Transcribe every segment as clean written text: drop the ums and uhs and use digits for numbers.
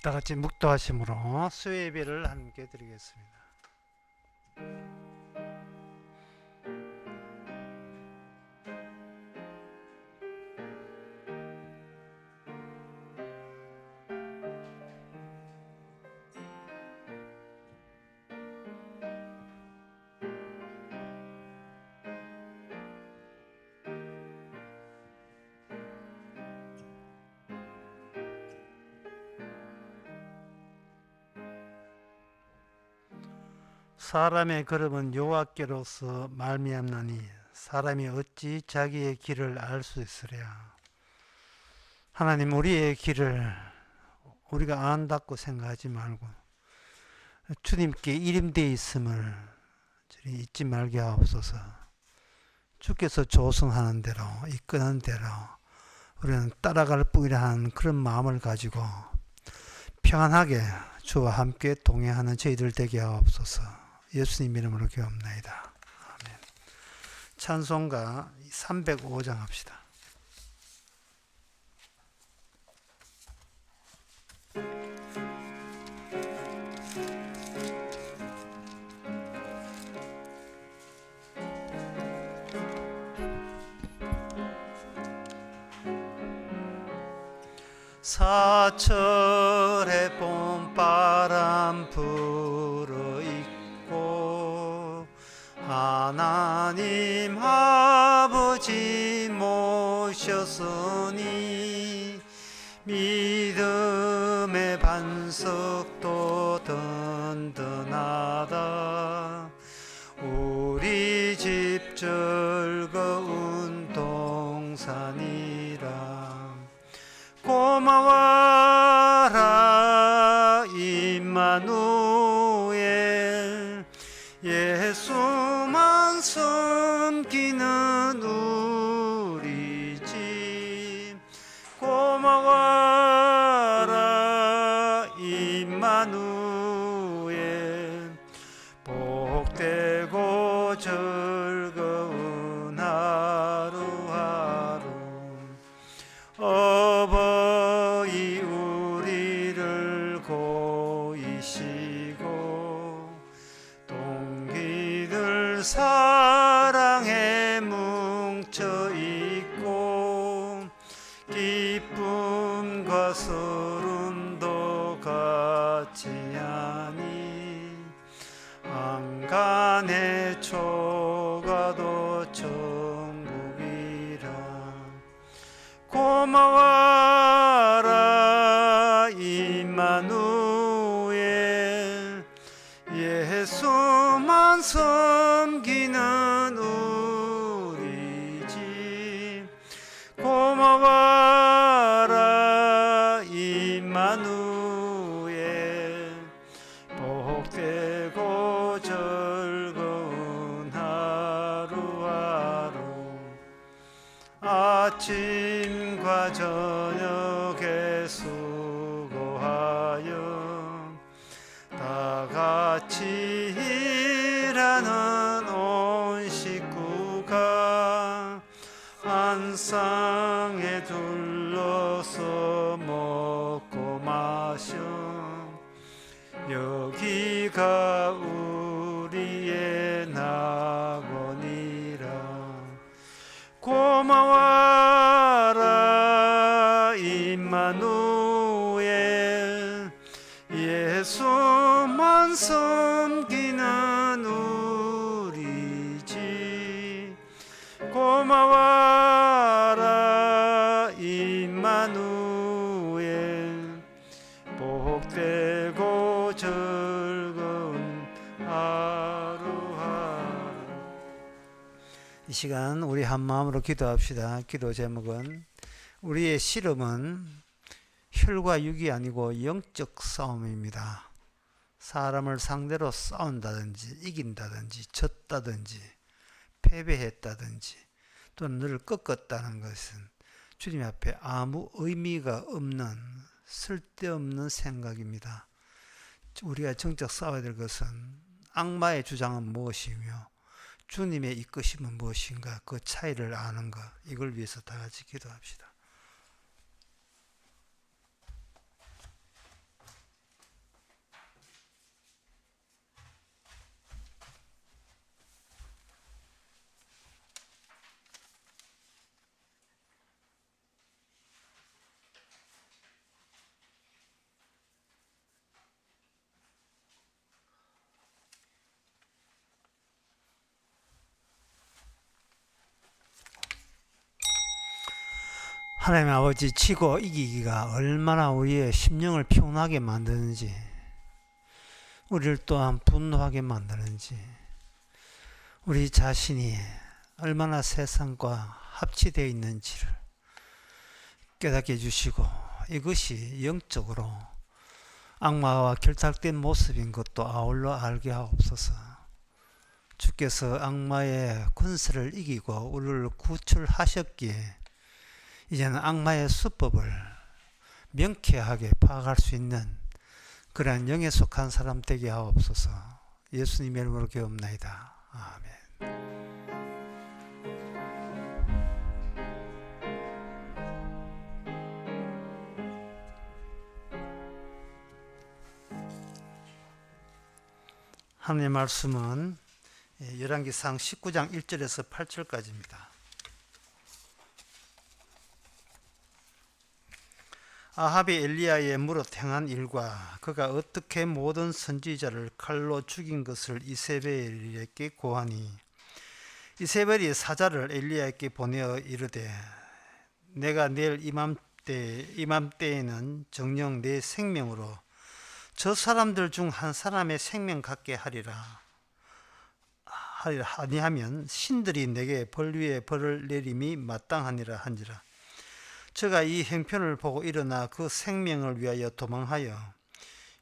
다 같이 묵도하심으로 수요 예배를 함께 드리겠습니다. 사람의 걸음은 여호와께로서 말미암나니 사람이 어찌 자기의 길을 알 수 있으랴. 하나님, 우리의 길을 우리가 안다고 생각하지 말고 주님께 일임되어 있음을 잊지 말게 하옵소서. 주께서 조성하는 대로 이끄는 대로 우리는 따라갈 뿐이라 하는 그런 마음을 가지고 평안하게 주와 함께 동행하는 저희들 되게 하옵소서. 예수님 이름으로 기도합나이다. 아멘. 찬송가 305장 합시다. 사철의 봄바람 불어있고 하나님 아버지 모셨으니 믿음의 반석도 든든하다. 우리 집 즐거운 동산이라. 고마워라 임마누엘, 예수만 섬기는 우리 집. 고마워라 임마누엘, 복되고 즐거운 하루하루. 어버이 우리를 고이시고 동기들 사랑에 뭉쳐있고 기쁨과 서름도 같이 하니 안간의 초가도 천국이라. 고마워라 임마누엘, 예수만 섬기는 우리 집. 고마워라 임마누엘, 복되고 즐거운 하루하루. 아침과 저녁에 수고하여 다같이 일하는 온 식구가 한상에 둘러서 먹고 마셔. 여기가 우리의 낙원이라. 고마워라 임마누엘, 예수만 섬기는 우리 집. 고마워라 임마누엘, 복되고 즐거운 하루하루. 이 시간 우리 한 마음으로 기도합시다. 기도 제목은 우리의 씨름은 혈과 육이 아니고 영적 싸움입니다. 사람을 상대로 싸운다든지 이긴다든지 졌다든지 패배했다든지 또는 너를 꺾었다는 것은 주님 앞에 아무 의미가 없는 쓸데없는 생각입니다. 우리가 정작 싸워야 될 것은 악마의 주장은 무엇이며 주님의 이끄심은 무엇인가, 그 차이를 아는 것, 이걸 위해서 다 같이 기도합시다. 하나님 아버지, 치고 이기기가 얼마나 우리의 심령을 피곤하게 만드는지, 우리를 또한 분노하게 만드는지, 우리 자신이 얼마나 세상과 합치되어 있는지를 깨닫게 해주시고, 이것이 영적으로 악마와 결탁된 모습인 것도 아울러 알게 하옵소서. 주께서 악마의 권세를 이기고 우리를 구출하셨기에 이제는 악마의 수법을 명쾌하게 파악할 수 있는 그러한 영에 속한 사람 되게 하옵소서. 예수님의 이름으로 기도합나이다. 아멘. 하나님의 말씀은 열왕기상 19장 1절에서 8절까지입니다. 아합이 엘리야의 무릇 행한 일과 그가 어떻게 모든 선지자를 칼로 죽인 것을 이세벨에게 고하니, 이세벨이 사자를 엘리야에게 보내어 이르되, 내가 내일 이맘때에는 정녕 내 생명으로 저 사람들 중 한 사람의 생명 갖게 하리라. 아니하면 신들이 내게 벌 위에 벌을 내림이 마땅하니라 한지라. 저가 이 형편을 보고 일어나 그 생명을 위하여 도망하여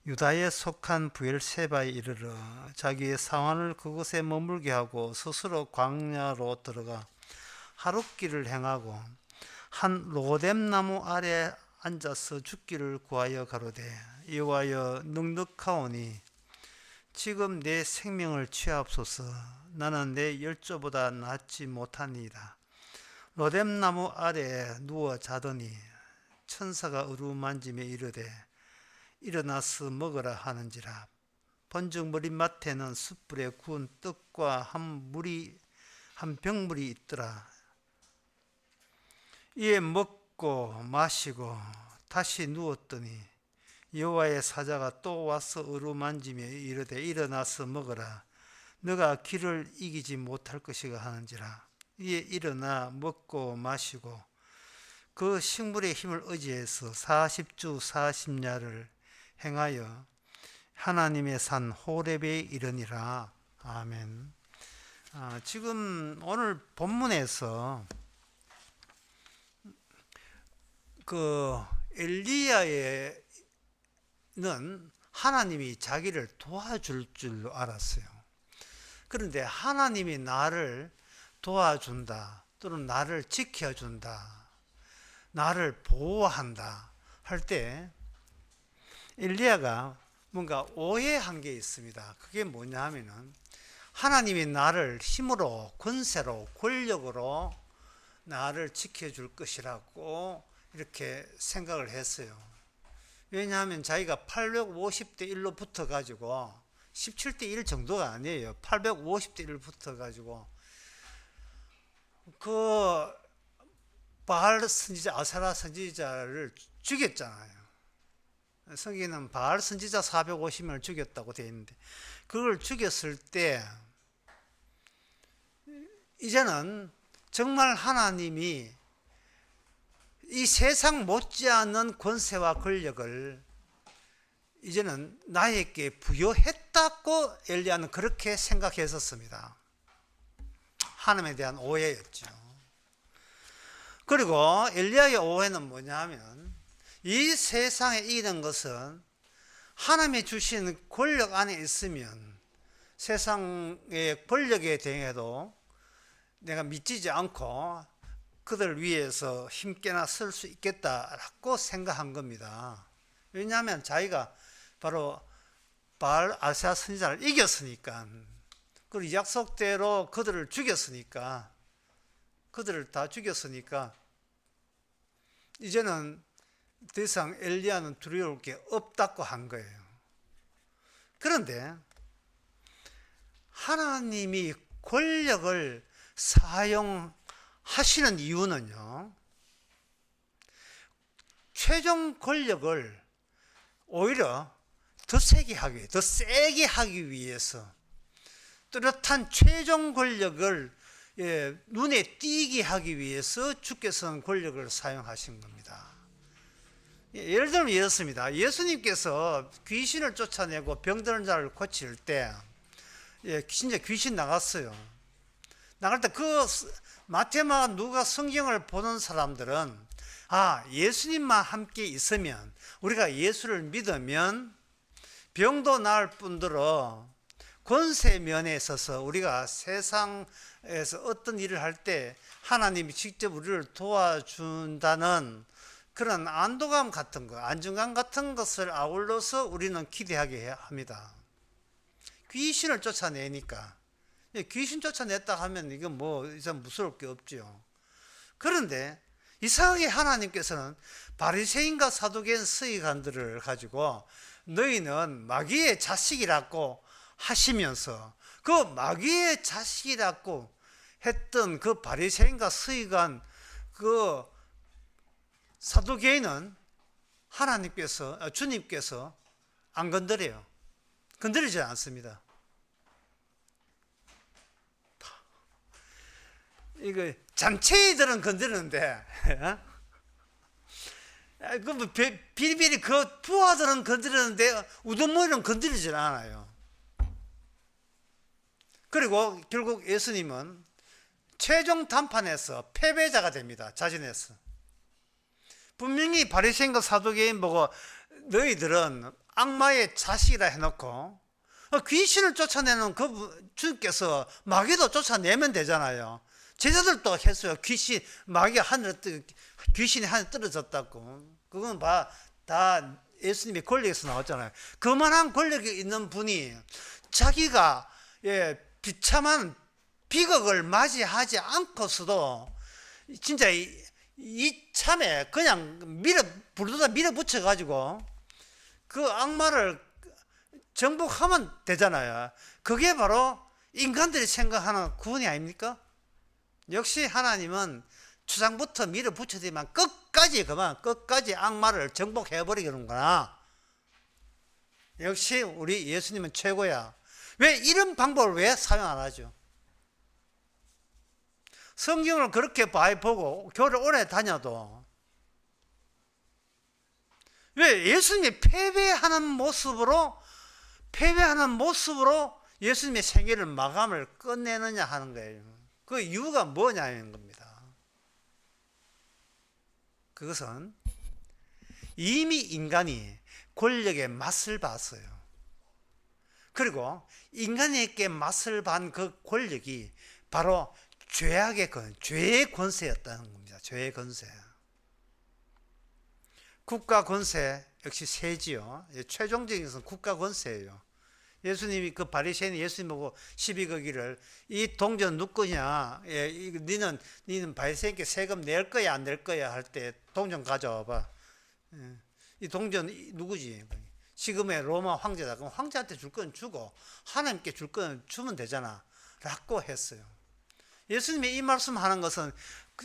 유다에 속한 부엘세바에 이르러 자기의 사환을 그곳에 머물게 하고 스스로 광야로 들어가 하룻길을 행하고 한 로뎀나무 아래 앉아서 죽기를 구하여 가로되, 여호와여 넉넉하오니 지금 내 생명을 취하옵소서. 나는 내 열조보다 낫지 못하니이다. 로뎀나무 아래에 누워 자더니 천사가 어루만짐에 이르되, 일어나서 먹으라 하는지라. 번쩍 머리맡에는 숯불에 구운 떡과 한 병물이 있더라. 이에 먹고 마시고 다시 누웠더니 여호와의 사자가 또 와서 어루만지며 이르되, 일어나서 먹으라. 너가 길을 이기지 못할 것이가 하는지라. 이에 일어나 먹고 마시고 그 식물의 힘을 의지해서 40주 40야를 행하여 하나님의 산 호렙에 이르니라. 아멘. 지금 오늘 본문에서 그 엘리야는 하나님이 자기를 도와줄 줄로 알았어요. 그런데 하나님이 나를 도와준다, 또는 나를 지켜준다, 나를 보호한다 할 때 엘리야가 뭔가 오해한 게 있습니다. 그게 뭐냐 하면은, 하나님이 나를 힘으로, 권세로, 권력으로 나를 지켜줄 것이라고 이렇게 생각을 했어요. 왜냐하면 자기가 850대 1로 붙어가지고 17대 1 정도가 아니에요. 850대 1로 붙어가지고 그 바알 선지자, 아세라 선지자를 죽였잖아요. 성경에는 바알 선지자 450명을 죽였다고 되어 있는데, 그걸 죽였을 때 이제는 정말 하나님이 이 세상 못지않은 권세와 권력을 이제는 나에게 부여했다고 엘리야는 그렇게 생각했었습니다. 하나님에 대한 오해였죠. 그리고 엘리야의 오해는 뭐냐 하면, 이 세상에 이기는 것은 하나님이 주신 권력 안에 있으면 세상의 권력에 대해도 내가 미치지 않고 그들 위해서 힘께나 쓸 수 있겠다라고 생각한 겁니다. 왜냐하면 자기가 바로 바알 아세라 선지자를 이겼으니까, 그리고 약속대로 그들을 죽였으니까, 그들을 다 죽였으니까 이제는 더 이상 엘리야는 두려울 게 없다고 한 거예요. 그런데 하나님이 권력을 사용하시는 이유는요, 최종 권력을 오히려 더 세게 하기 위해서, 뚜렷한 최종 권력을 눈에 띄게 하기 위해서 주께서는 권력을 사용하신 겁니다. 예를 들면 이렇습니다. 예수님께서 귀신을 쫓아내고 병드는 자를 고칠 때 진짜 귀신 나갔어요. 나갈 때 마태마가 누가 성경을 보는 사람들은 예수님만 함께 있으면, 우리가 예수를 믿으면 병도 나을 뿐더러 권세 면에 있어서 우리가 세상에서 어떤 일을 할 때 하나님이 직접 우리를 도와준다는 그런 안도감 같은 거, 안정감 같은 것을 아울러서 우리는 기대하게 합니다. 귀신을 쫓아내니까. 귀신 쫓아냈다 하면 이건 뭐 이상 무서울 게 없죠. 그런데 이상하게 하나님께서는 바리새인과 사두개인 서기관들을 가지고 너희는 마귀의 자식이라고 하시면서 그 마귀의 자식이라고 했던 그 바리새인과 서기관 그 사두개인은 주님께서 안 건드려요. 건드리지 않습니다. 이거 잔챙이들은 건드리는데 뭐 비리비리 그 부하들은 건드리는데 우두머리는 건드리질 않아요. 그리고 결국 예수님은 최종 단판에서 패배자가 됩니다. 자진해서. 분명히 바리새인과 사두개인 보고 너희들은 악마의 자식이라 해놓고 귀신을 쫓아내는 그 주께서 마귀도 쫓아내면 되잖아요. 제자들도 했어요. 귀신이 하늘에 떨어졌다고. 그건 다 예수님의 권력에서 나왔잖아요. 그만한 권력이 있는 분이 자기가 비참한 비극을 맞이하지 않고서도 진짜 이참에 그냥 불도다 밀어붙여 가지고 그 악마를 정복하면 되잖아요. 그게 바로 인간들이 생각하는 구원이 아닙니까? 역시 하나님은 초장부터 밀어붙여야지만 끝까지 악마를 정복해버리는구나. 역시 우리 예수님은 최고야. 왜 이런 방법을 왜 사용 안 하죠? 성경을 그렇게 많이 보고 교회를 오래 다녀도 왜 예수님이 패배하는 모습으로 예수님의 생애를 마감을 끝내느냐 하는 거예요. 그 이유가 뭐냐는 겁니다. 그것은 이미 인간이 권력의 맛을 봤어요. 그리고 인간에게 맛을 본 그 권력이 바로 죄의 권세였다는 겁니다. 죄의 권세. 국가 권세 역시 세지요. 최종적인 것은 국가 권세예요. 예수님이 그 바리새인이 예수님 보고 시비 거기를 이 동전 누구 거냐? 니는 바리새인께 세금 낼 거야 안 낼 거야 할 때 동전 가져와봐. 이 동전 누구지? 지금의 로마 황제다. 그럼 황제한테 줄 건 주고 하나님께 줄 건 주면 되잖아. 라고 했어요. 예수님이 이 말씀하는 것은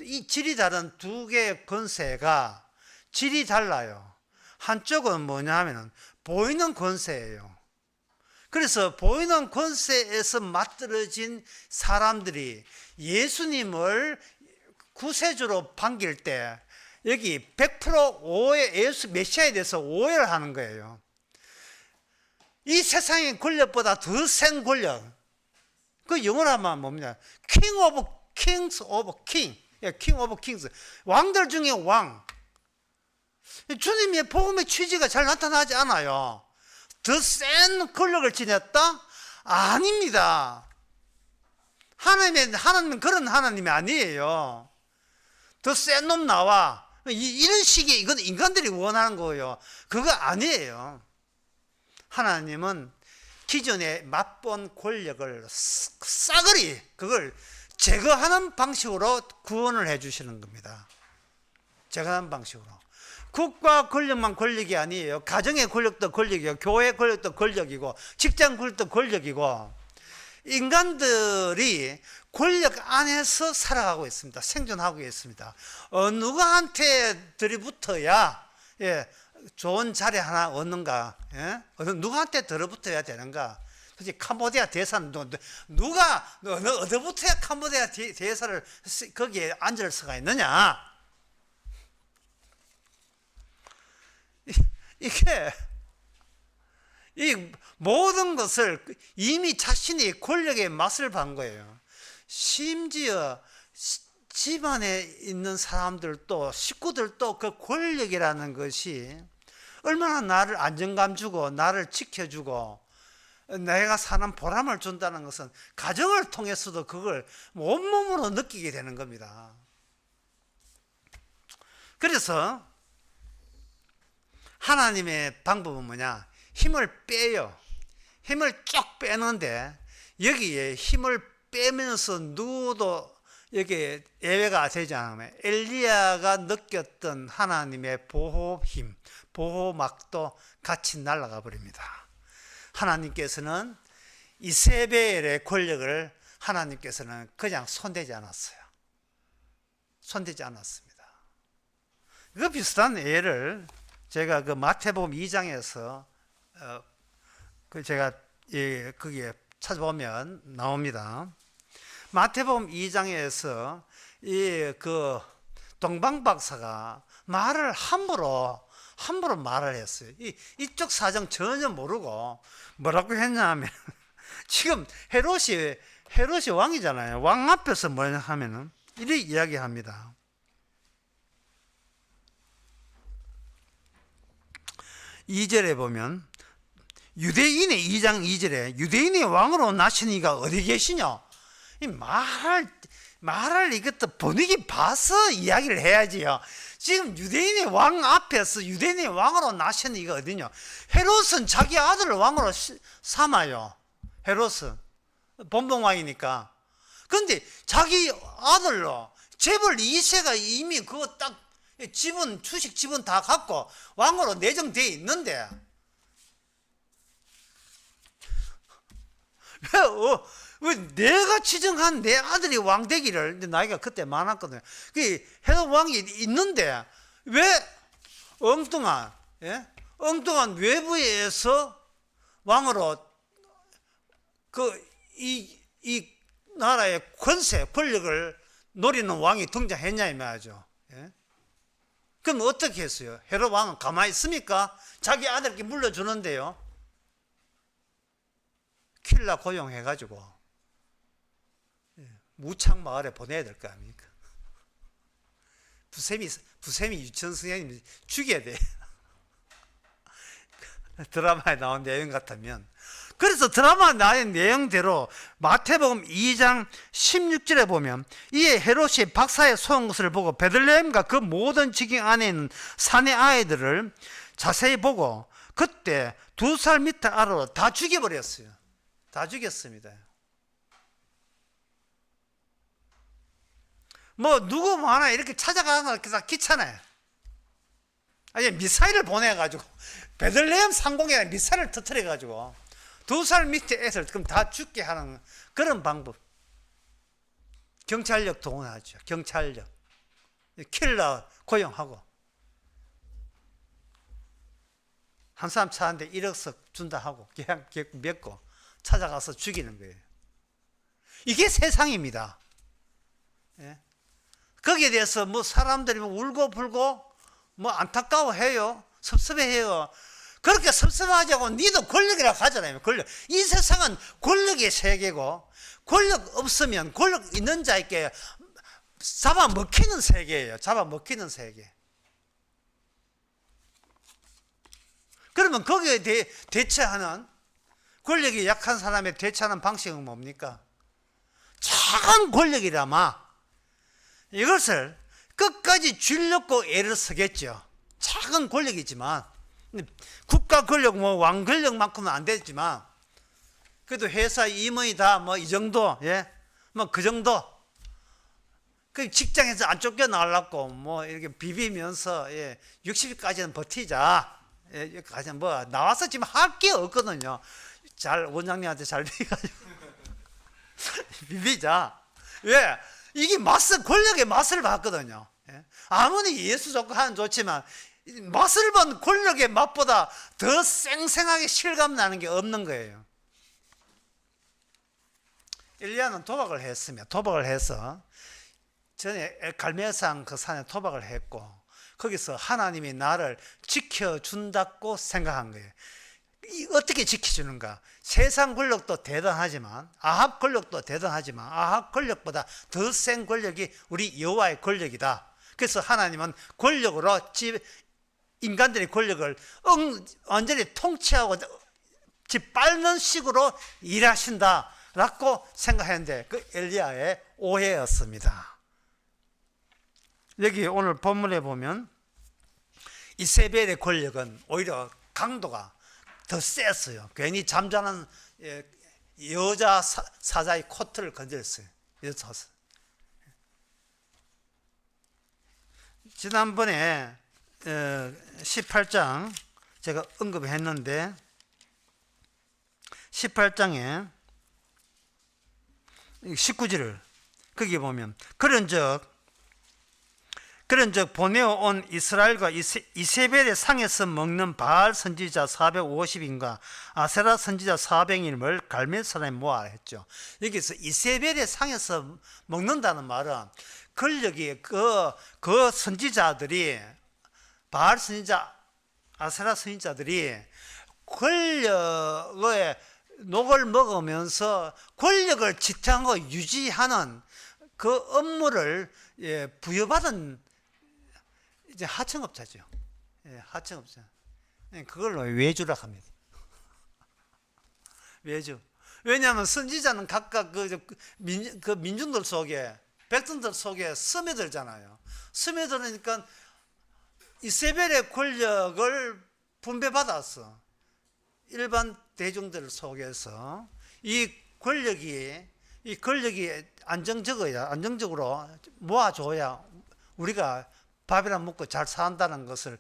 이 질이 다른 두 개의 권세가 질이 달라요. 한쪽은 뭐냐 하면 보이는 권세예요. 그래서 보이는 권세에서 맞들어진 사람들이 예수님을 구세주로 반길 때 여기 100% 예수 메시아에 대해서 오해를 하는 거예요. 이 세상의 권력보다 더 센 권력. 그 영어로 하면 뭡니까? King of Kings of King. King of Kings. 왕들 중에 왕. 주님의 복음의 취지가 잘 나타나지 않아요. 더 센 권력을 지녔다? 아닙니다. 하나님은 그런 하나님이 아니에요. 더 센 놈 나와. 이런 식의, 이건 인간들이 원하는 거예요. 그거 아니에요. 하나님은 기존에 맛본 권력을 싸그리 그걸 제거하는 방식으로 구원을 해 주시는 겁니다. 제거하는 방식으로. 국가 권력만 권력이 아니에요. 가정의 권력도 권력이고, 교회 권력도 권력이고, 직장 권력도 권력이고, 인간들이 권력 안에서 살아가고 있습니다. 생존하고 있습니다. 누구한테 들이붙어야 좋은 자리 하나 얻는가? 누구한테 들어붙어야 되는가? 솔직히 캄보디아 대사는 누가 어디부터야 캄보디아 대사를 거기에 앉을 수가 있느냐? 이게 이 모든 것을 이미 자신이 권력의 맛을 본 거예요. 심지어 집안에 있는 사람들도 식구들도 그 권력이라는 것이 얼마나 나를 안정감 주고 나를 지켜주고 내가 사는 보람을 준다는 것은 가정을 통해서도 그걸 온몸으로 느끼게 되는 겁니다. 그래서 하나님의 방법은 뭐냐? 힘을 빼요. 힘을 쭉 빼는데 여기에 힘을 빼면서 누구도 여기 예외가 되지 않으면 엘리야가 느꼈던 하나님의 보호힘, 보호막도 같이 날아가 버립니다. 하나님께서는 이세벨의 권력을 하나님께서는 그냥 손대지 않았어요. 손대지 않았습니다. 그 비슷한 예를 제가 그 마태복음 2장에서 제가 거기에 찾아보면 나옵니다. 마태복음 2장에서 이 그 동방 박사가 말을 함부로 말을 했어요. 이쪽 사정 전혀 모르고 뭐라고 했냐면 지금 헤롯이 왕이잖아요. 왕 앞에서 뭐냐 하면은 이렇게 이야기합니다. 2절에 보면 유대인의 2장 2절에 유대인의 왕으로 나시니가 어디 계시냐? 이 말을 이것도 분위기 봐서 이야기를 해야지요. 지금 유대인의 왕 앞에서 유대인의 왕으로 나시니가 어디냐? 헤롯은 자기 아들을 왕으로 삼아요. 헤롯은 본봉왕이니까. 그런데 자기 아들로 재벌 2세가 이미 그거 딱 지분, 주식 지분 다 갖고 왕으로 내정되어 있는데 왜 내가 지정한 내 아들이 왕 되기를, 근데 나이가 그때 많았거든요. 그 헤롯 왕이 있는데 왜 엉뚱한 외부에서 왕으로 이 나라의 권력을 노리는 왕이 등장했냐 이 말이죠. 그럼 어떻게 했어요? 헤롯 왕은 가만히 있습니까? 자기 아들께 물려주는데요. 킬라 고용해가지고 무창 마을에 보내야 될 거 아닙니까? 부셈이 유치원 선생님 죽여야 돼. 드라마에 나온 내용 같으면. 그래서 드라마 나온 내용대로 마태복음 2장 16절에 보면 이에 헤롯이 박사의 소한 것을 보고 베들레헴과 그 모든 지경 안에 있는 사내 아이들을 자세히 보고 그때 2살 밑에 아래로 다 죽여버렸어요. 다 죽였습니다. 뭐 누구 뭐 하나 이렇게 찾아가는 거 귀찮아요. 아니 미사일을 보내가지고 베들레헴 상공에 미사일을 터뜨려가지고 2살 밑에 애들 그럼 다 죽게 하는 그런 방법. 경찰력 동원하죠. 경찰력. 킬러 고용하고 한 사람 찾는데 1억씩 준다 하고 그냥 맺고 찾아가서 죽이는 거예요. 이게 세상입니다. 예? 거기에 대해서 뭐 사람들이 울고 불고 뭐 안타까워해요. 섭섭해해요. 그렇게 섭섭하자고 니도 권력이라고 하잖아요. 권력. 이 세상은 권력의 세계고 권력 없으면 권력 있는 자에게 잡아먹히는 세계예요. 잡아먹히는 세계. 그러면 거기에 대처하는 권력이 약한 사람의 대처하는 방식은 뭡니까? 작은 권력이라마 이것을 끝까지 쥐려고 애를 쓰겠죠. 작은 권력이지만 국가 권력, 뭐 왕 권력만큼은 안 되지만 그래도 회사 임원이 다 뭐 이 정도, 예, 뭐 그 정도. 그 직장에서 안 쫓겨나려고 뭐 이렇게 비비면서 60일까지는 버티자. 여기까지 뭐 나와서 지금 할 게 없거든요. 잘 원장님한테 잘 비가지고 비비자. 왜? 이게 권력의 맛을 봤거든요. 아무리 예수 좋고 하는 좋지만 맛을 본 권력의 맛보다 더 쌩쌩하게 실감 나는 게 없는 거예요. 엘리야는 도박을 했으며 도박을 해서 전에 갈멜산 그 산에 도박을 했고 거기서 하나님이 나를 지켜준다고 생각한 거예요. 어떻게 지켜주는가? 세상 권력도 대단하지만 아합 권력도 대단하지만 아합 권력보다 더 센 권력이 우리 여호와의 권력이다. 그래서 하나님은 권력으로 인간들의 권력을 완전히 통치하고 짓밟는 식으로 일하신다라고 생각했는데 그 엘리야의 오해였습니다. 여기 오늘 본문에 보면 이세벨의 권력은 오히려 강도가 더 셌어요. 괜히 잠자는 여자 사자의 코트를 건드렸어요. 지난번에 18장 제가 언급했는데 18장에 19절을 거기 보면 그런즉 보내어 온 이스라엘과 이세벨의 상에서 먹는 바알 선지자 450인과 아세라 선지자 400인을 갈멜산에 모아라 했죠. 여기서 이세벨의 상에서 먹는다는 말은 권력이 그 선지자들이 바알 선지자 아세라 선지자들이 권력의 녹을 먹으면서 권력을 지탱하고 유지하는 그 업무를 부여받은 이제 하청업자죠. 하청업자. 그걸로 외주라 합니다. 외주. 왜냐하면 선지자는 각각 그 민중들 속에 백성들 속에 스며들잖아요. 스며들으니까 이세벨의 권력을 분배받았어. 일반 대중들 속에서 이 권력이 안정적으로 모아줘야 우리가 밥이나 먹고 잘 산다는 것을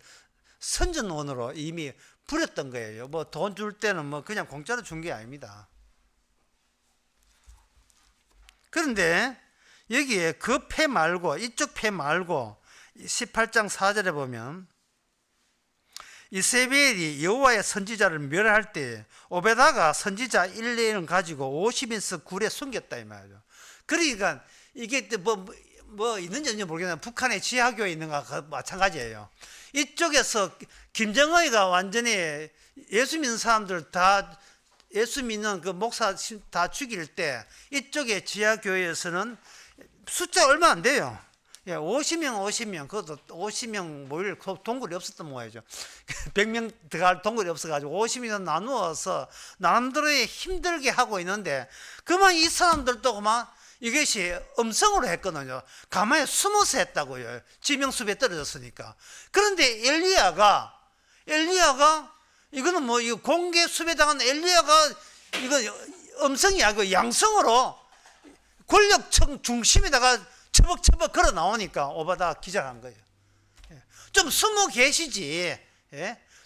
선전원으로 이미 부렸던 거예요. 뭐 돈 줄 때는 뭐 그냥 공짜로 준 게 아닙니다. 그런데 여기에 그 패 말고 이쪽 패 말고 18장 4절에 보면 이세벨이 여호와의 선지자를 멸할 때 오베다가 선지자 1년을 가지고 50인석 굴에 숨겼다 이 말이죠. 그러니까 이게 뭐 있는지 모르겠는데 북한의 지하교에 있는 거와 마찬가지예요. 이쪽에서 김정은이가 완전히 예수 믿는 사람들 다 예수 믿는 그 목사 다 죽일 때 이쪽의 지하교회에서는 숫자 얼마 안 돼요. 50명, 그것도 50명 모일 동굴이 없었던 모양이죠. 100명 들어갈 동굴이 없어가지고 50명 나누어서 나름대로의 힘들게 하고 있는데, 그만 이 사람들도 그만 이것이 음성으로 했거든요. 가만히 숨어서 했다고요. 지명수배에 떨어졌으니까. 그런데 엘리야가 이거는 뭐 이거 공개 수배당한 엘리야가 이거 음성이 아니고 양성으로 권력층 중심에다가 처벅처벅 걸어 나오니까 오바다가 기절한 거예요. 좀 숨어 계시지.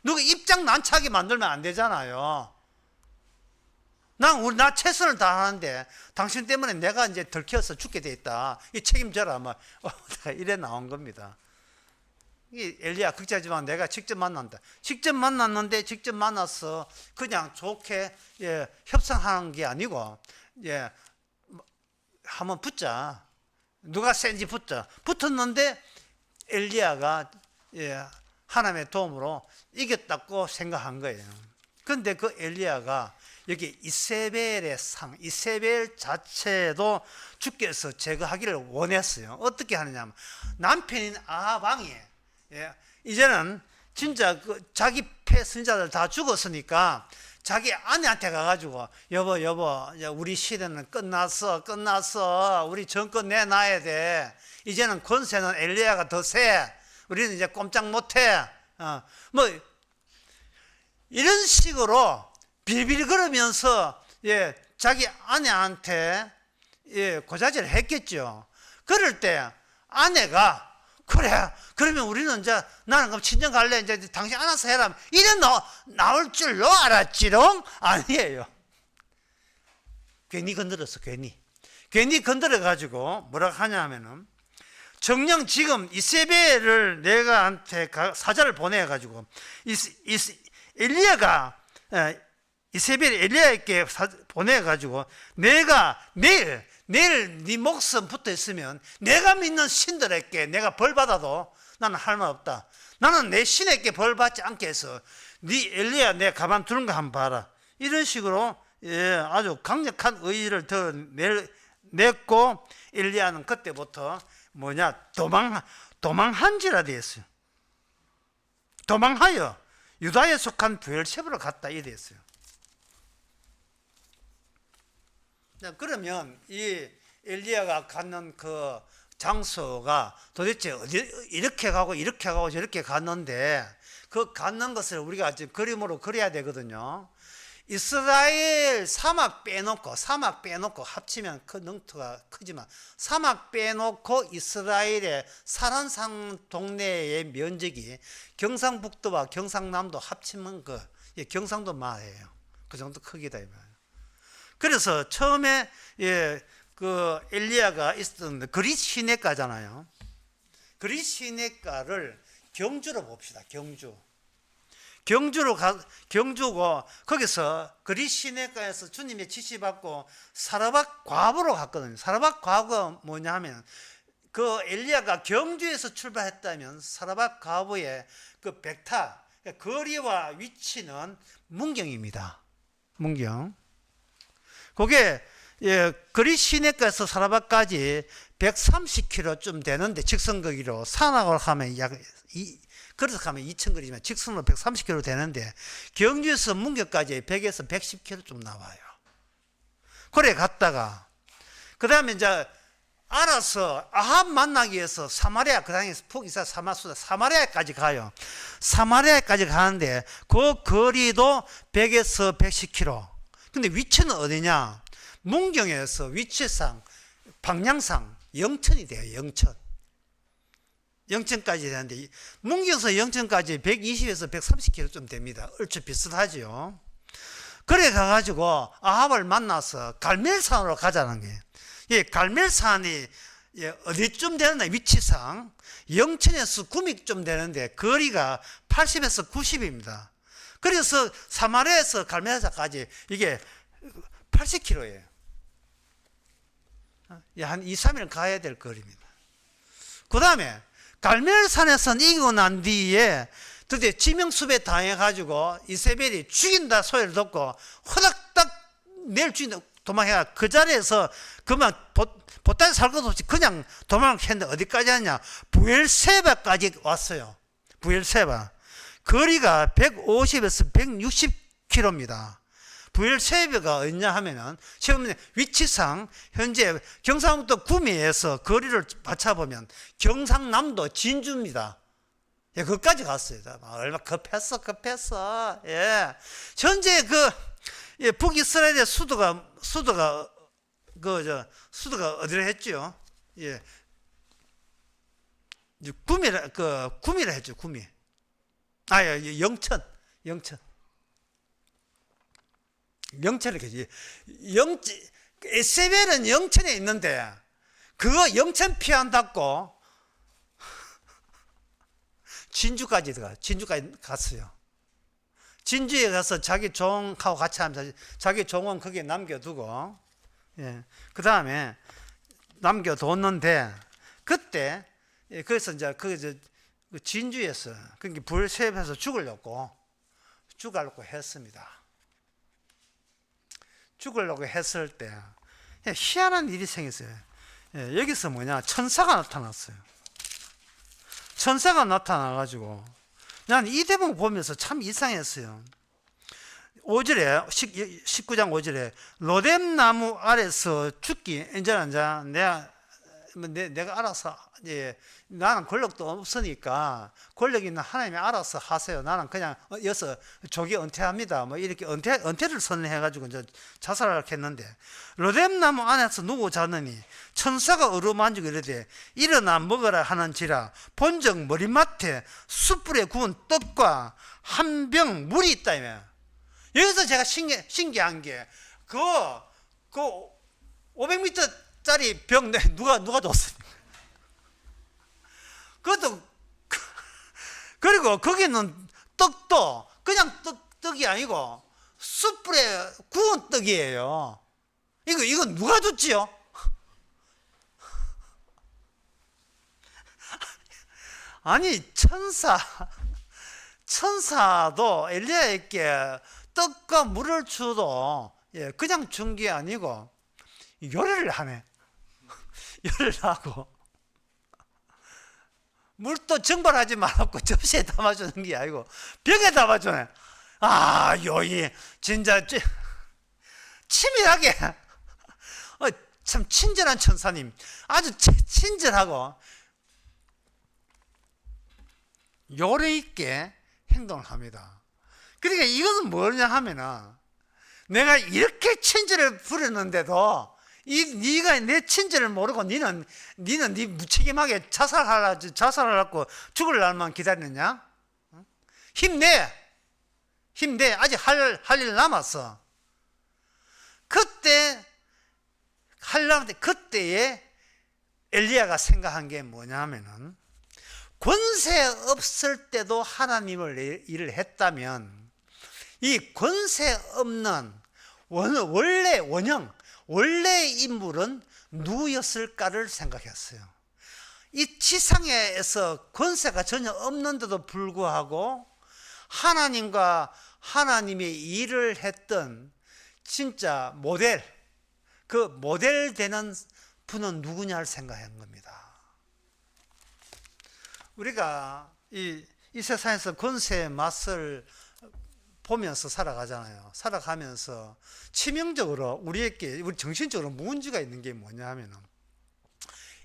누가 입장 난처하게 만들면 안 되잖아요. 나 최선을 다하는데 당신 때문에 내가 이제 들켜서 죽게 돼 있다. 이 책임져라. 뭐 이래 나온 겁니다. 이 엘리야 걱정하지만 내가 직접 만난다. 직접 만났는데 직접 만나서 그냥 좋게 협상하는 게 아니고 한번 붙자. 누가 센지 붙었는데 엘리야가 하나님의 도움으로 이겼다고 생각한 거예요. 그런데 그 엘리야가 여기 이세벨의 이세벨 자체도 주께서 제거하기를 원했어요. 어떻게 하느냐? 남편인 아합 왕이 이제는 진짜 자기 패 선자들 다 죽었으니까 자기 아내한테 가가지고 여보 우리 시대는 끝났어. 우리 정권 내놔야 돼. 이제는 권세는 엘리야가 더 세. 우리는 이제 꼼짝 못해. 뭐 이런 식으로 빌빌거리면서 자기 아내한테 고자질을 했겠죠. 그럴 때 아내가 그래 그러면 우리는 이제 나는 그럼 친정 갈래 이제 당신 알아서 해라 이래 나올 줄로 알았지롱? 아니에요. 괜히 건드렸어. 괜히 건드려 가지고 뭐라 하냐면은 정녕 지금 이세벨을 내가한테 사자를 보내 가지고 엘리야가 이세벨이 엘리야에게 보내가지고 내가 내일 네 목숨 붙어 있으면 내가 믿는 신들에게 내가 벌 받아도 나는 할 말 없다. 나는 내 신에게 벌 받지 않게 해서 네 엘리야 내 가만 두는 거 한번 봐라. 이런 식으로 아주 강력한 의지를 더 냈고 엘리야는 그때부터 도망한지라 되었어요. 도망하여 유다에 속한 브엘셰바로 갔다 이래 됐어요. 그러면 이 엘리야가 갔는 그 장소가 도대체 어디 이렇게 가고 저렇게 갔는데 그 갔는 것을 우리가 지금 그림으로 그려야 되거든요. 이스라엘 사막 빼놓고 합치면 그 영토가 크지만 사막 빼놓고 이스라엘의 사란산 동네의 면적이 경상북도와 경상남도 합치면 경상도 말이에요. 그 정도 크기다 이 말이에요. 그래서 처음에 그 엘리야가 있었던 그릿 시내가잖아요. 그릿 시내가를 경주로 봅시다. 경주고 거기서 그릿 시내가에서 주님의 지시받고 사르밧 과부로 갔거든요. 사르밧 과부가 뭐냐 하면 그 엘리야가 경주에서 출발했다면 사르밧 과부의 그 벡터 거리와 위치는 문경입니다. 문경. 그게 그릿 시내가에서 사르밧까지 130km쯤 되는데 직선거리로 산악을 하면 그래서 가면 2,000km지만 직선으로 130km 되는데 경주에서 문교까지 100에서 110km 좀 나와요. 그래 갔다가 그 다음에 이제 알아서 아합 만나기 위해서 사마리아 그 당시에 북이스라엘 사마리아까지 가요. 사마리아까지 가는데 그 거리도 100에서 110km. 근데 위치는 어디냐? 문경에서 위치상 방향상 영천이 돼요. 영천까지 되는데 문경에서 영천까지 120에서 130km 좀 됩니다. 얼추 비슷하죠. 그래 가가지고 아합을 만나서 갈멜산으로 가자는 거예요. 갈멜산이 어디쯤 되느냐 위치상 영천에서 구미쯤 되는데 거리가 80에서 90입니다. 그래서 사마리아에서 갈멜산까지 이게 80km예요. 한 2, 3일 가야 될 거리입니다. 그 다음에 갈멜산에서 이기고 난 뒤에 드디어 지명수배 당해가지고 이세벨이 죽인다 소리를 듣고 후닥닥 내일 죽인다 도망해가 그 자리에서 그만 보따리 살 것도 없이 그냥 도망했는데 어디까지 왔냐? 부엘세바까지 왔어요. 부엘세바. 거리가 150에서 160km입니다. 부엘세바가 어디냐 하면은 지금 위치상 현재 경상북도 구미에서 거리를 맞춰보면 경상남도 진주입니다. 거기까지 갔어요. 얼마 급했어. 현재 북이스라엘의 수도가 어디를 했죠? 구미라 했죠. 구미. 영천을 계지. 에세벨은 영천에 있는데 그거 영천 피한다고 진주까지 갔어요. 진주에 가서 자기 종하고 같이 하면서 자기 종은 거기에 남겨두고 그 다음에 남겨뒀는데 그때 그래서 이제 진주에서 그러니까 불세에서 죽으려고 했습니다. 죽으려고 했을 때 희한한 일이 생겼어요. 여기서 뭐냐? 천사가 나타났어요. 천사가 나타나가지고 난 이 대목 보면서 참 이상했어요. 5절에 19장 5절에 로뎀나무 아래서 죽기 이제는 내가 알아서 나는 권력도 없으니까 권력 있는 하나님이 알아서 하세요. 나는 그냥 여기서 조기 은퇴합니다. 뭐 이렇게 은퇴를 선언해가지고 이제 자살을 했는데 로뎀나무 안에서 누구 자느니 천사가 어루만지고 이르되 일어나 먹으라 하는지라 본적 머리맡에 숯불에 구운 떡과 한 병 물이 있다며. 여기서 제가 신기한 게 그 500m짜리 병 누가 줬습니까? 그것도 그리고 거기는 떡도 그냥 떡이 아니고 숯불에 구운 떡이에요. 이거 누가 줬지요? 아니, 천사도 엘리야에게 떡과 물을 주도 그냥 준 게 아니고 요리를 하네. 요리를 하고 물도 증발하지 말았고 접시에 담아주는 게 아니고 벽에 담아주네. 아, 요이 진짜 치밀하게 참 친절한 천사님, 아주 친절하고 요령 있게 행동을 합니다. 그러니까 이것은 뭐냐 하면은 내가 이렇게 친절을 부렸는데도 네가 내 친절을 모르고 니는 네 무책임하게 자살하려고 죽을 날만 기다리느냐? 힘내 아직 할 일 남았어. 그때에 엘리야가 생각한 게 뭐냐면은 권세 없을 때도 하나님을 일을 했다면 이 권세 없는 원래 인물은 누구였을까를 생각했어요. 이 지상에서 권세가 전혀 없는데도 불구하고 하나님의 일을 했던 진짜 모델 되는 분은 누구냐를 생각한 겁니다. 우리가 이 세상에서 권세의 맛을 보면서 살아가잖아요. 살아가면서 치명적으로 우리 정신적으로 문제가 있는 게 뭐냐 하면은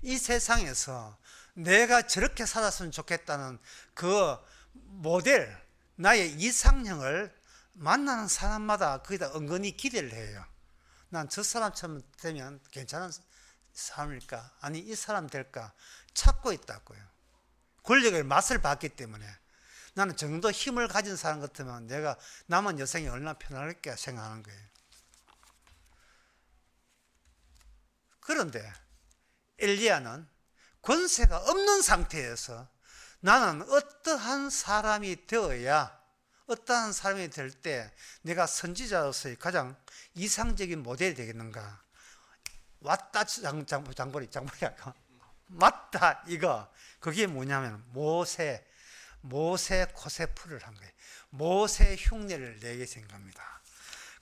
이 세상에서 내가 저렇게 살았으면 좋겠다는 그 모델, 나의 이상형을 만나는 사람마다 거기다 은근히 기대를 해요. 난 저 사람처럼 되면 괜찮은 사람일까? 아니, 이 사람 될까? 찾고 있다고요. 권력의 맛을 봤기 때문에 나는 정도 힘을 가진 사람 같으면 내가 남은 여생이 얼마나 편할까 생각하는 거예요. 그런데 엘리야는 권세가 없는 상태에서 나는 어떠한 사람이 될 때 내가 선지자로서의 가장 이상적인 모델이 되겠는가? 왔다 장보리 맞다 이거. 그게 뭐냐면 모세 코세프를 한 거예요. 모세 흉내를 내게 된 겁니다.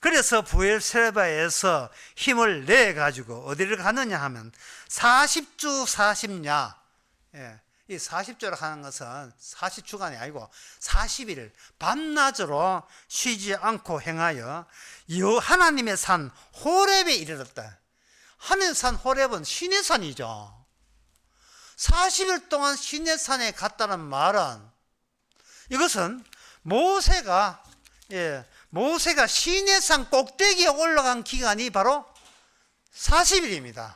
그래서 부엘세바에서 힘을 내 가지고 어디를 가느냐 하면 40주 40야. 이 40주를 하는 것은 40주간이 아니고 40일 밤낮으로 쉬지 않고 행하여 하나님의 산 호렙에 이르렀다. 하나님의 산 호렙은 신의 산이죠. 40일 동안 시내산에 갔다는 말은 이것은 모세가 시내산 꼭대기에 올라간 기간이 바로 40일입니다.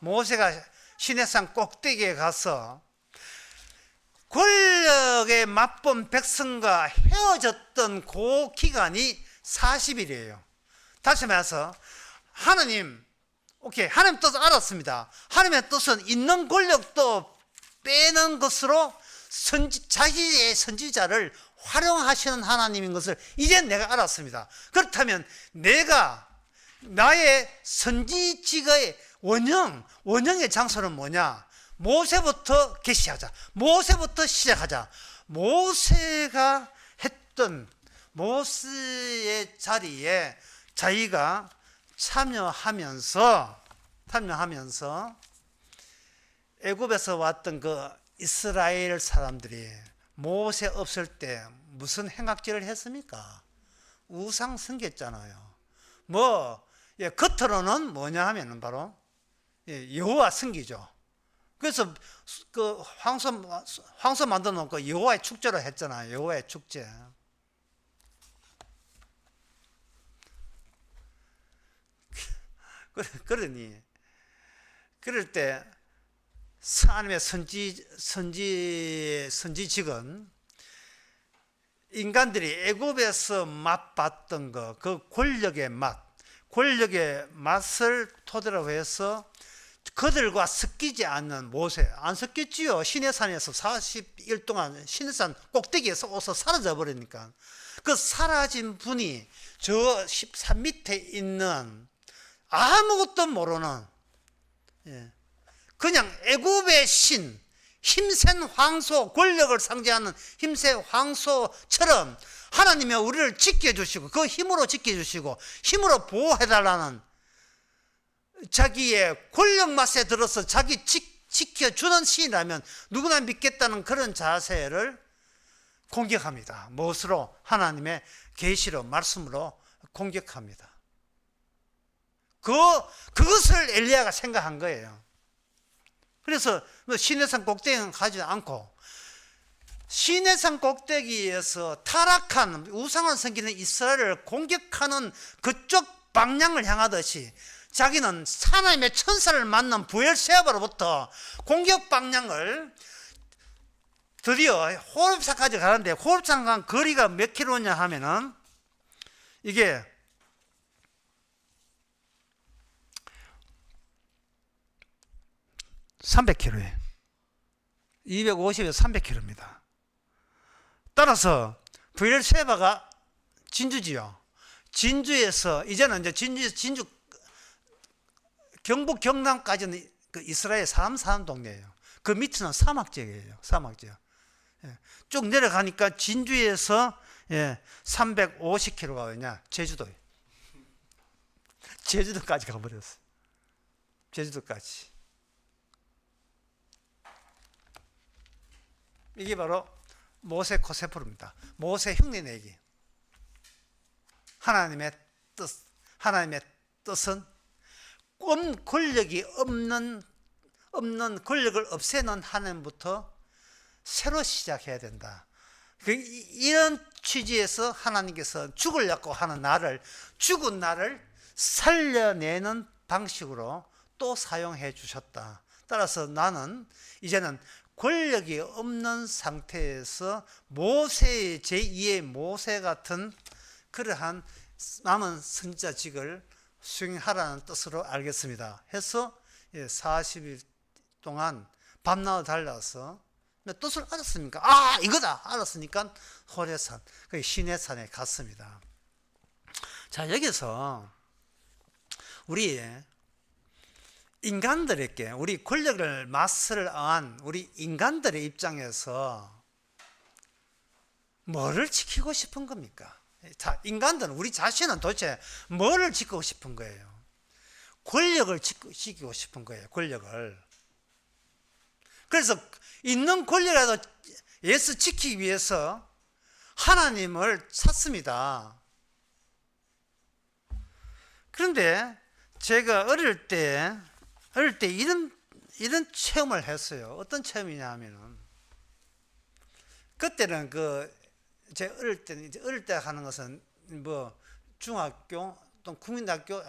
모세가 시내산 꼭대기에 가서 권력에 맛본 백성과 헤어졌던 그 기간이 40일이에요. 다시 말해서 하나님 뜻을 알았습니다. 하나님의 뜻은 있는 권력도 빼는 것으로 자기의 선지자를 활용하시는 하나님인 것을 이제 내가 알았습니다. 그렇다면 내가 나의 선지직의 원형의 장소는 뭐냐? 모세부터 개시하자. 모세부터 시작하자. 모세가 했던 모세의 자리에 자기가 참여하면서 애굽에서 왔던 그 이스라엘 사람들이 모세 없을 때 무슨 행악질을 했습니까? 우상 섬겼잖아요. 겉으로는 뭐냐 하면은 바로 여호와 섬기죠. 그래서 그 황소 만들어 놓고 여호와의 축제로 했잖아요. 여호와의 축제. 그럴 때 하나님의 선지직은 인간들이 애굽에서 맛봤던 그 권력의 맛을 토대로 해서 그들과 섞이지 않는 모세. 안 섞였지요. 시내산에서 40일 동안 시내산 꼭대기에서 오서 사라져 버리니까. 그 사라진 분이 저 산 밑에 있는 아무것도 모르는, 그냥 애굽의 신, 힘센 황소, 권력을 상징하는 힘센 황소처럼 하나님이 우리를 지켜주시고 그 힘으로 지켜주시고 힘으로 보호해달라는, 자기의 권력 맛에 들어서 자기 지켜주는 신이라면 누구나 믿겠다는 그런 자세를 공격합니다. 무엇으로? 하나님의 계시로, 말씀으로 공격합니다. 그것을 엘리야가 생각한 거예요. 그래서 시내산 꼭대기는 가지 않고 시내산 꼭대기에서 타락한 우상을 섬기는 이스라엘을 공격하는 그쪽 방향을 향하듯이 자기는 하나님의 천사를 만난 부엘세바로부터 공격 방향을 드디어 호렙산까지 가는데, 호렙산 간 거리가 몇 킬로냐 하면은 이게 300km예요. 250에서 300km입니다. 따라서 부엘세바가 진주지요. 진주에서 이제는 이제 진주 경북 경남까지는 그 이스라엘 사람 사는 동네예요. 그 밑은 사막 지역이에요. 사막 지역. 쭉 내려가니까 진주에서 350km가 어디냐? 제주도예요. 제주도까지 가버렸어요. 제주도까지. 이게 바로 모세 코세프로입니다. 모세 흉내내기. 하나님의 뜻은 권력이 없는 권력을 없애는 하나님부터 새로 시작해야 된다. 이런 취지에서 하나님께서 죽으려고 하는 나를, 죽은 나를 살려내는 방식으로 또 사용해 주셨다. 따라서 나는 이제는 권력이 없는 상태에서 모세의 제2의 모세 같은 그러한 남은 선지자직을 수행하라는 뜻으로 알겠습니다. 해서 40일 동안 밤낮 달라서 뜻을 알았습니까? 아, 이거다! 알았으니까 호레산, 그 시내산에 갔습니다. 자, 여기서 우리 인간들에게, 우리 권력을 맛을 우리 인간들의 입장에서 뭐를 지키고 싶은 겁니까? 자, 인간들은, 우리 자신은 도대체 뭐를 지키고 싶은 거예요? 권력을 지키고 싶은 거예요. 권력을. 그래서 있는 권력이라도 예수 지키기 위해서 하나님을 찾습니다. 그런데 제가 어릴 때 이런 체험을 했어요. 어떤 체험이냐 하면은, 그때는 제 어릴 때 하는 것은 뭐 중학교 또 국민학교,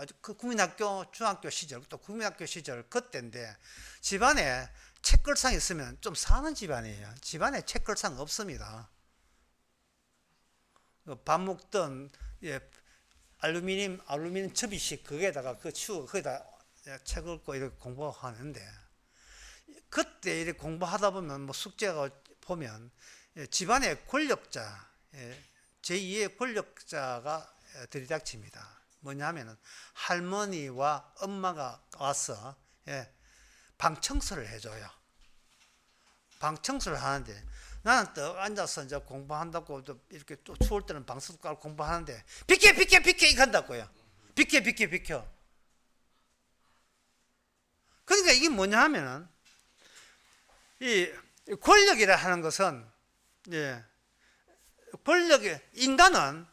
중학교 시절, 또 국민학교 시절 그때인데, 집안에 책걸상 있으면 좀 사는 집안이에요. 집안에 책걸상 없습니다. 밥 먹던 알루미늄 접이식 거기에다가 거기다 책 읽고 이렇게 공부하는데, 그때 이렇게 공부하다 보면 뭐 숙제가 보면 집안의 권력자, 제2의 권력자가 들이닥칩니다. 뭐냐 하면은 할머니와 엄마가 와서 방 청소를 해줘요. 방 청소를 하는데, 나는 또 앉아서 이제 공부한다고 또 이렇게 또 추울 때는 방석 깔고 공부하는데, 비켜 이거 한다고요. 비켜. 그러니까 이게 뭐냐 하면은, 이 권력이라 하는 것은, 인간은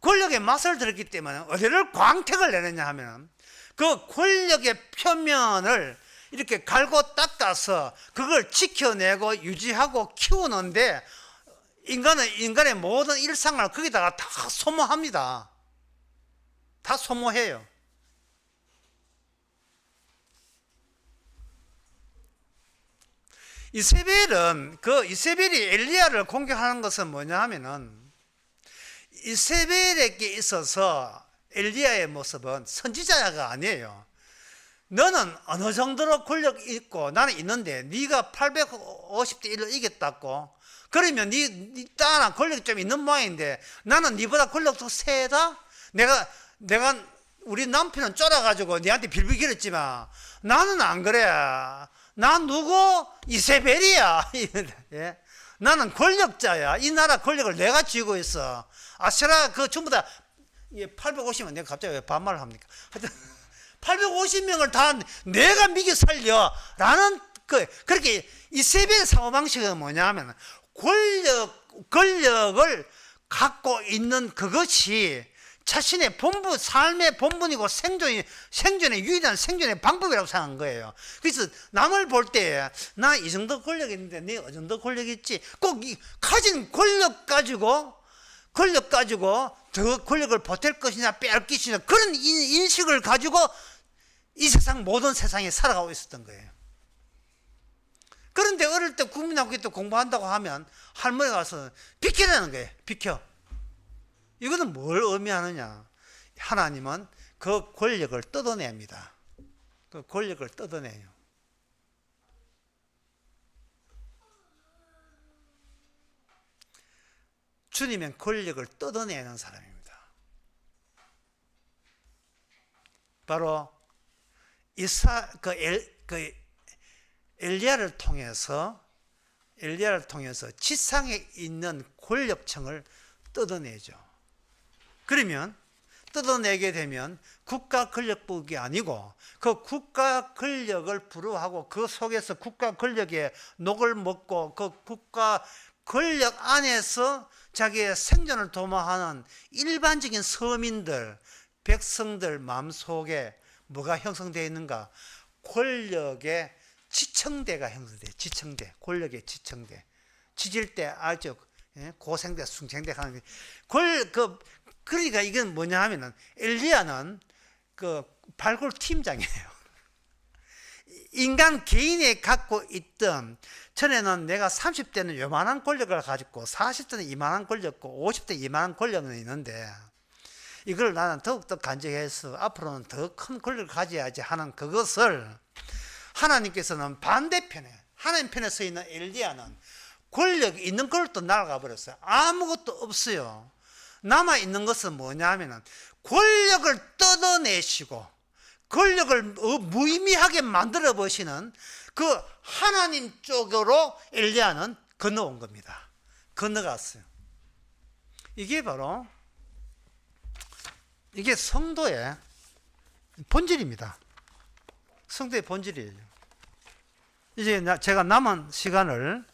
권력의 맛을 들었기 때문에 어디를 광택을 내느냐 하면, 그 권력의 표면을 이렇게 갈고 닦아서 그걸 지켜내고 유지하고 키우는데, 인간은 인간의 모든 일상을 거기다가 다 소모합니다. 다 소모해요. 이세벨이 엘리야를 공격하는 것은 뭐냐 하면은, 이세벨에게 있어서 엘리야의 모습은 선지자가 아니에요. 너는 어느 정도로 권력이 있고 나는 있는데 네가 850대 1로 이겼다고. 그러면 네 따나 권력이 좀 있는 모양인데 나는 네보다 권력도 세다? 내가 우리 남편은 쫄아가지고 네한테 빌빌 길었지만 나는 안 그래. 난 누구? 이세벨이야. 예? 나는 권력자야. 이 나라 권력을 내가 쥐고 있어. 아시라 그 전부 다 850명 내가 갑자기 왜 반말을 합니까? 하여튼 850명을 다 내가 미겨 살려 라는 그렇게 이세벨의 사고방식은 뭐냐면 권력을 갖고 있는 그것이 자신의 본분, 삶의 본분이고 생존의 유일한 생존의 방법이라고 생각한 거예요. 그래서 남을 볼 때 나 이 정도 권력이 있는데 네 어느 정도 권력이 있지? 꼭 가진 권력 가지고 더 권력을 보탤 것이냐 빼앗을 것이냐 그런 인식을 가지고 이 세상 모든 세상에 살아가고 있었던 거예요. 그런데 어릴 때 국민학교 때 공부한다고 하면 할머니가 가서 비켜라는 거예요. 비켜. 이거는 뭘 의미하느냐? 하나님은 그 권력을 뜯어냅니다. 그 권력을 뜯어내요. 주님은 권력을 뜯어내는 사람입니다. 바로 엘리야를 통해서 지상에 있는 권력층을 뜯어내죠. 그러면 뜯어내게 되면 국가 권력국이 아니고 그 국가 권력을 부러워하고 그 속에서 국가 권력의 녹을 먹고 그 국가 권력 안에서 자기의 생존을 도모하는 일반적인 서민들, 백성들 마음속에 뭐가 형성되어 있는가? 권력의 지청대가 형성돼요. 지청대, 권력의 지청대. 지질 때 아주 고생대, 숭생대 하는 그러니까 이건 뭐냐 하면은 엘리야는 그 발굴 팀장이에요. 인간 개인이 갖고 있던 전에는 내가 30대는 요만한 권력을 가지고 40대는 이만한 권력고 50대 이만한 권력은 있는데 이걸 나는 더욱더 간직해서 앞으로는 더 큰 권력을 가져야지 하는 그것을 하나님께서는 반대편에 하나님 편에 서 있는 엘리야는 권력이 있는 걸 또 날아가 버렸어요. 아무것도 없어요. 남아있는 것은 뭐냐 하면은 권력을 뜯어내시고 권력을 무의미하게 만들어 보시는 그 하나님 쪽으로 엘리야는 건너온 겁니다. 건너갔어요. 이게 바로 이게 성도의 본질입니다. 성도의 본질이에요. 이제 제가 남은 시간을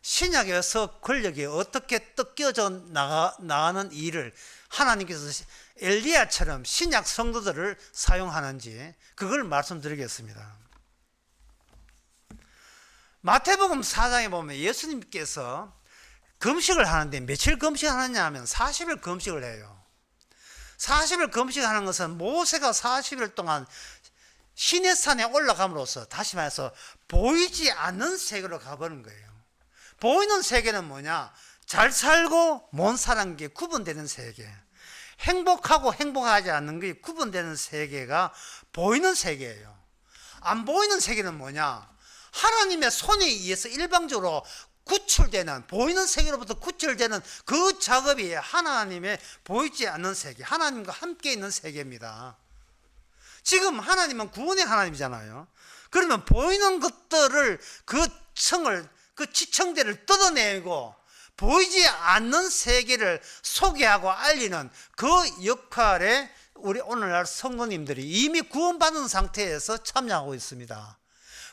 신약에서 권력이 어떻게 뜯겨져 나가는 일을 하나님께서 엘리야처럼 신약 성도들을 사용하는지 그걸 말씀드리겠습니다. 마태복음 4장에 보면 예수님께서 금식을 하는데 며칠 금식하느냐 하면 40일 금식을 해요. 40일 금식하는 것은 모세가 40일 동안 시내산에 올라감으로써 다시 말해서 보이지 않는 세계로 가버린 거예요. 보이는 세계는 뭐냐? 잘 살고 못 사는 게 구분되는 세계, 행복하고 행복하지 않는 게 구분되는 세계가 보이는 세계예요. 안 보이는 세계는 뭐냐? 하나님의 손에 의해서 일방적으로 구출되는, 보이는 세계로부터 구출되는 그 작업이 하나님의 보이지 않는 세계, 하나님과 함께 있는 세계입니다. 지금 하나님은 구원의 하나님이잖아요. 그러면 보이는 것들을 그 지청대를 뜯어내고 보이지 않는 세계를 소개하고 알리는 그 역할에 우리 오늘날 성도님들이 이미 구원받은 상태에서 참여하고 있습니다.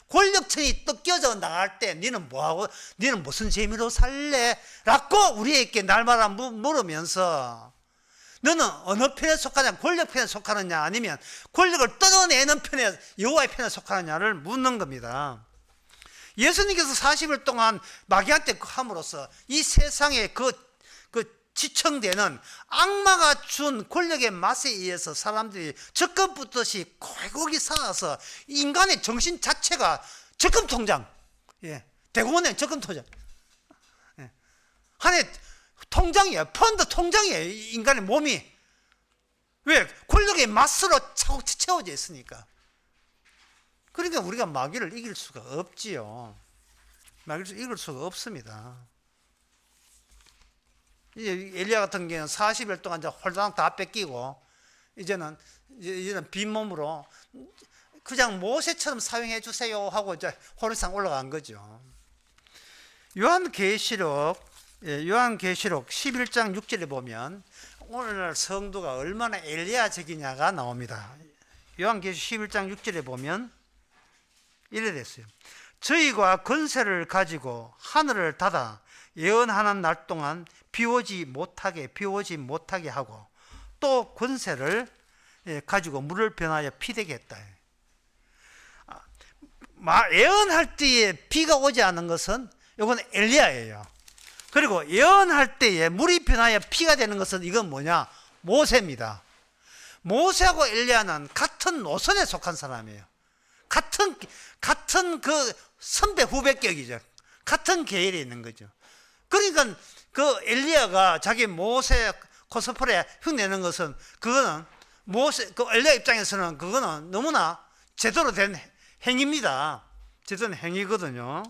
권력층이 뜯겨져 나갈 때 너는 뭐하고, 너는 무슨 재미로 살래? 라고 우리에게 날마다 물으면서 너는 어느 편에 속하냐? 권력 편에 속하느냐? 아니면 권력을 뜯어내는 편에, 여호와의 편에 속하느냐를 묻는 겁니다. 예수님께서 40일 동안 마귀한테 함으로써 이 세상에 그 지청되는 악마가 준 권력의 맛에 의해서 사람들이 적금붙듯이 골고기 쌓아서 인간의 정신 자체가 적금통장, 대공원행 적금통장, 한 해 통장이에요. 펀드 통장이에요. 인간의 몸이. 왜? 권력의 맛으로 차곡 채워져 있으니까. 그러니까 우리가 마귀를 이길 수가 없지요. 마귀를 이길 수가 없습니다. 이제 엘리야 같은 경우는 40일 동안 이제 홀랑 다 뺏기고 이제는 빈몸으로 그냥 모세처럼 사용해 주세요 하고 이제 호리산 올라간 거죠. 요한계시록 11장 6절에 보면 오늘날 성도가 얼마나 엘리야적이냐가 나옵니다. 요한계시록 11장 6절에 보면 이래 됐어요. 저희가 권세를 가지고 하늘을 닫아 예언하는 날 동안 비오지 못하게 하고 또 권세를 가지고 물을 변하여 피되게 했다. 예언할 때에 비가 오지 않는 것은 이건 엘리야예요. 그리고 예언할 때에 물이 변하여 피가 되는 것은 이건 뭐냐? 모세입니다. 모세하고 엘리야는 같은 노선에 속한 사람이에요. 같은 그 선배 후배격이죠. 같은 계열에 있는 거죠. 그러니까 그 엘리야가 자기 모세 코스프레 흉내내는 것은 그거는 그 엘리야 입장에서는 그거는 너무나 제대로 된 행위입니다. 제대로 된 행위거든요.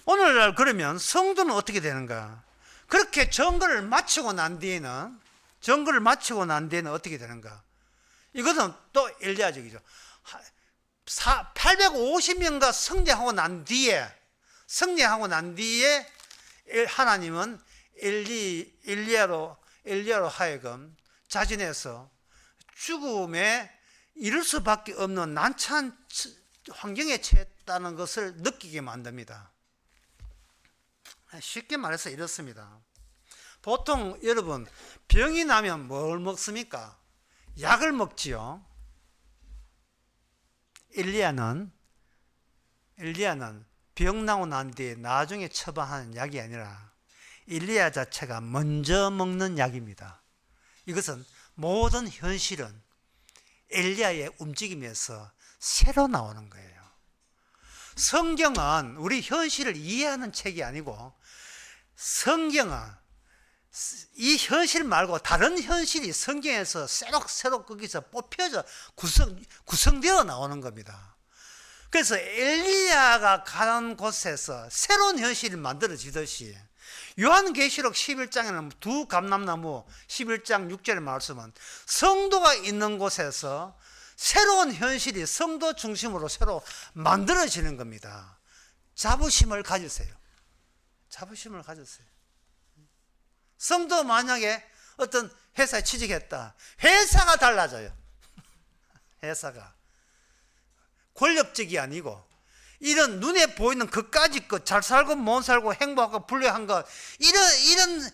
오늘날 그러면 성도는 어떻게 되는가? 그렇게 점거를 마치고 난 뒤에는 어떻게 되는가? 이것은 또 엘리야적이죠. 850명과 승리하고 난 뒤에 하나님은 엘리야로 하여금 자진해서 죽음에 이를 수밖에 없는 난처한 환경에 처했다는 것을 느끼게 만듭니다. 쉽게 말해서 이렇습니다. 보통 여러분 병이 나면 뭘 먹습니까? 약을 먹지요. 엘리야는 병 나고 난 뒤에 나중에 처방하는 약이 아니라 엘리야 자체가 먼저 먹는 약입니다. 이것은 모든 현실은 엘리야의 움직임에서 새로 나오는 거예요. 성경은 우리 현실을 이해하는 책이 아니고 성경은 이 현실 말고 다른 현실이 성경에서 새록 거기서 뽑혀져 구성되어 나오는 겁니다. 그래서 엘리야가 가는 곳에서 새로운 현실이 만들어지듯이 요한계시록 11장에는 두 감람나무 11장 6절의 말씀은 성도가 있는 곳에서 새로운 현실이 성도 중심으로 새로 만들어지는 겁니다. 자부심을 가지세요. 성도 만약에 어떤 회사에 취직했다. 회사가 달라져요. 회사가 권력적이 아니고 이런 눈에 보이는 그까짓 것, 잘 살고 못 살고 행복하고 불행한 것, 이거는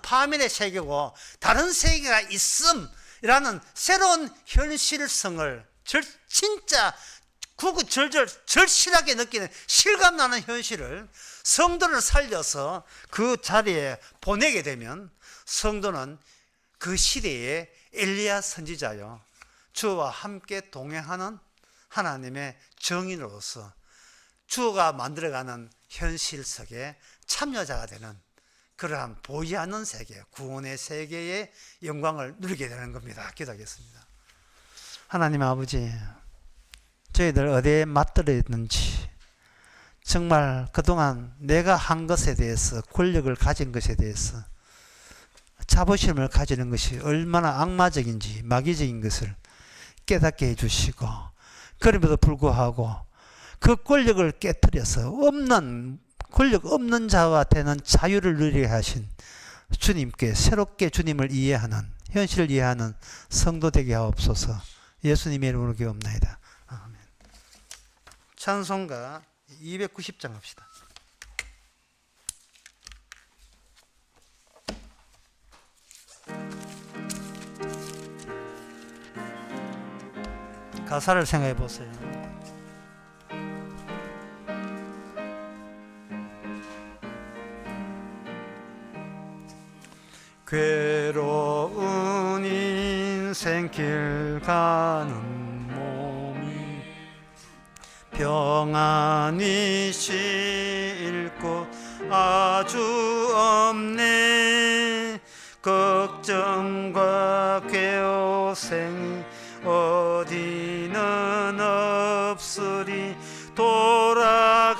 파멸의 세계고 다른 세계가 있음이라는 새로운 현실성을 진짜 절실하게 느끼는 실감나는 현실을 성도를 살려서 그 자리에 보내게 되면 성도는 그 시대의 엘리야 선지자요, 주와 함께 동행하는 하나님의 정인으로서 주가 만들어가는 현실 속에 참여자가 되는 그러한 보이지 않는 세계, 구원의 세계의 영광을 누리게 되는 겁니다. 기도하겠습니다. 하나님 아버지, 저희들 어디에 맞들었는지 정말 그동안 내가 한 것에 대해서, 권력을 가진 것에 대해서 자부심을 가지는 것이 얼마나 악마적인지 마귀적인 것을 깨닫게 해주시고, 그럼에도 불구하고 그 권력을 깨뜨려서 권력 없는 자와 되는 자유를 누리게 하신 주님께 새롭게 주님을 이해하는, 현실을 이해하는 성도 되게 하옵소서. 예수님의 이름으로 기도합나이다. 아멘. 찬송가 290장 합시다. 가사를 생각해 보세요. 괴로운 인생길 가는 몸이 평안히 쉴 곳 아주 없네. 걱정과 괴오생이 어디는 없으리. 돌아갈래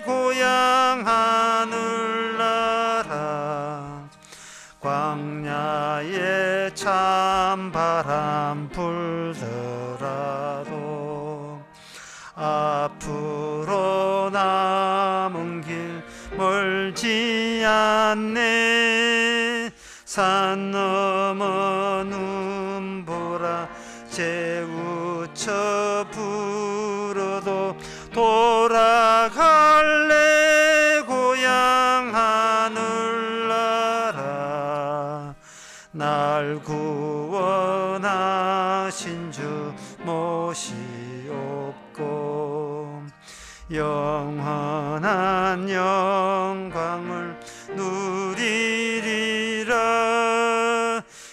고향 하늘나라. 광야에 찬바람 불더라도 앞으로 남은 길 멀지 않네. 산 넘어 눈보라 재우쳐 불어도 돌아갈래 고향 하늘나라. 날 구원하신 주 모시옵고 영원한 영광을 누리리라.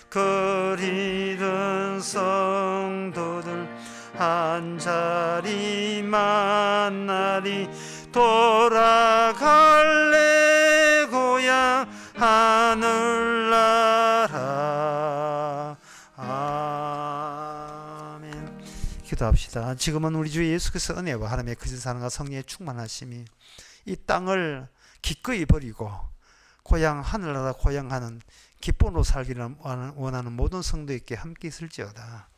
거리던 성도들 한자리 만나리. 돌아갈래 고향 하늘나라. 아멘. 기도합시다. 지금은 우리 주 예수께서 은혜와 하나님의 크신 사랑과 성령의 충만하심이 이 땅을 기꺼이 버리고 고향 하늘나라 고향하는 기쁨으로 살기를 원하는 모든 성도에게 함께 있을지어다.